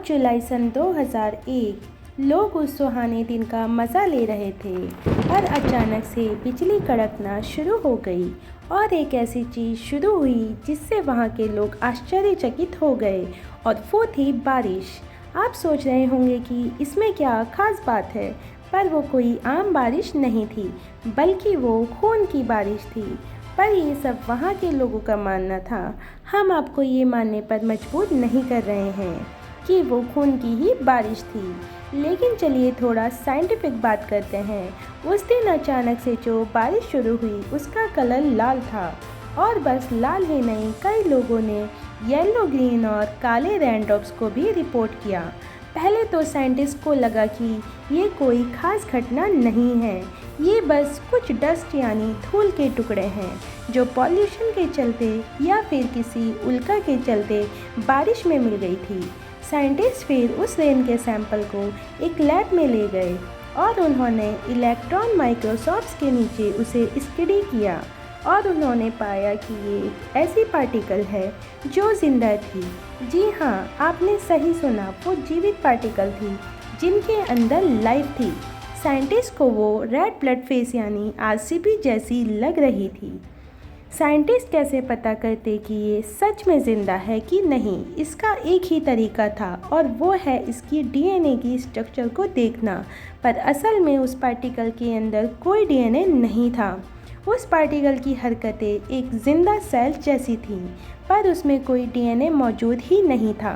जुलाई सन 2001 लोग उस सुहाने दिन का मज़ा ले रहे थे और अचानक से बिजली कड़कना शुरू हो गई और एक ऐसी चीज़ शुरू हुई जिससे वहाँ के लोग आश्चर्यचकित हो गए और वो थी बारिश। आप सोच रहे होंगे कि इसमें क्या खास बात है, पर वो कोई आम बारिश नहीं थी, बल्कि वो खून की बारिश थी। पर ये सब वहाँ के लोगों का मानना था। हम आपको ये मानने पर मजबूर नहीं कर रहे हैं कि वो खून की ही बारिश थी, लेकिन चलिए थोड़ा साइंटिफिक बात करते हैं। उस दिन अचानक से जो बारिश शुरू हुई उसका कलर लाल था, और बस लाल ही नहीं, कई लोगों ने येलो, ग्रीन और काले रेनड्रॉप्स को भी रिपोर्ट किया। पहले तो साइंटिस्ट को लगा कि ये कोई खास घटना नहीं है, ये बस कुछ डस्ट यानी धूल के टुकड़े हैं जो पॉल्यूशन के चलते या फिर किसी उल्का के चलते बारिश में मिल गई थी। साइंटिस्ट फिर उस रेन के सैंपल को एक लैब में ले गए और उन्होंने इलेक्ट्रॉन माइक्रोस्कोप्स के नीचे उसे स्टडी किया, और उन्होंने पाया कि ये एक ऐसी पार्टिकल है जो जिंदा थी। जी हाँ, आपने सही सुना, वो जीवित पार्टिकल थी जिनके अंदर लाइफ थी। साइंटिस्ट को वो रेड ब्लड फेस यानी आरसीबी जैसी लग रही थी। साइंटिस्ट कैसे पता करते कि ये सच में ज़िंदा है कि नहीं? इसका एक ही तरीका था, और वो है इसकी डीएनए की स्ट्रक्चर को देखना। पर असल में उस पार्टिकल के अंदर कोई डीएनए नहीं था। उस पार्टिकल की हरकतें एक जिंदा सेल जैसी थीं, पर उसमें कोई डीएनए मौजूद ही नहीं था।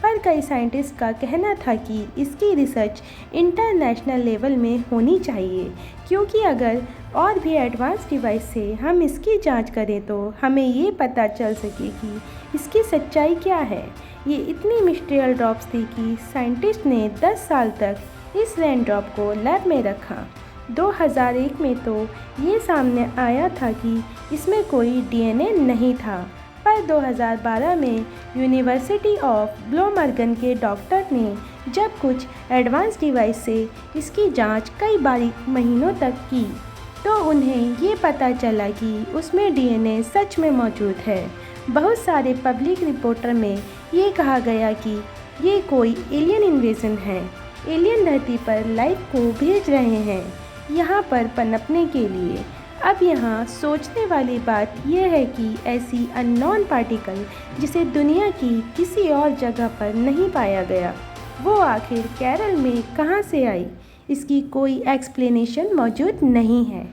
पर कई साइंटिस्ट का कहना था कि इसकी रिसर्च इंटरनेशनल लेवल में होनी चाहिए, क्योंकि अगर और भी एडवांस डिवाइस से हम इसकी जांच करें तो हमें ये पता चल सके कि इसकी सच्चाई क्या है। ये इतनी मिस्टीरियल ड्रॉप्स थी कि साइंटिस्ट ने 10 साल तक इस रेन ड्रॉप को लैब में रखा। 2001 में तो ये सामने आया था कि इसमें कोई डीएनए नहीं था, पर 2012 में यूनिवर्सिटी ऑफ ग्लामरगन के डॉक्टर ने जब कुछ एडवांस डिवाइस से इसकी जांच कई बारीक महीनों तक की, तो उन्हें ये पता चला कि उसमें डीएनए सच में मौजूद है। बहुत सारे पब्लिक रिपोर्टर में ये कहा गया कि ये कोई एलियन इन्वेजन है, एलियन धरती पर लाइफ को भेज रहे हैं यहाँ पर पनपने के लिए। अब यहाँ सोचने वाली बात यह है कि ऐसी अननोन पार्टिकल जिसे दुनिया की किसी और जगह पर नहीं पाया गया, वो आखिर केरल में कहाँ से आई? इसकी कोई एक्सप्लेनेशन मौजूद नहीं है।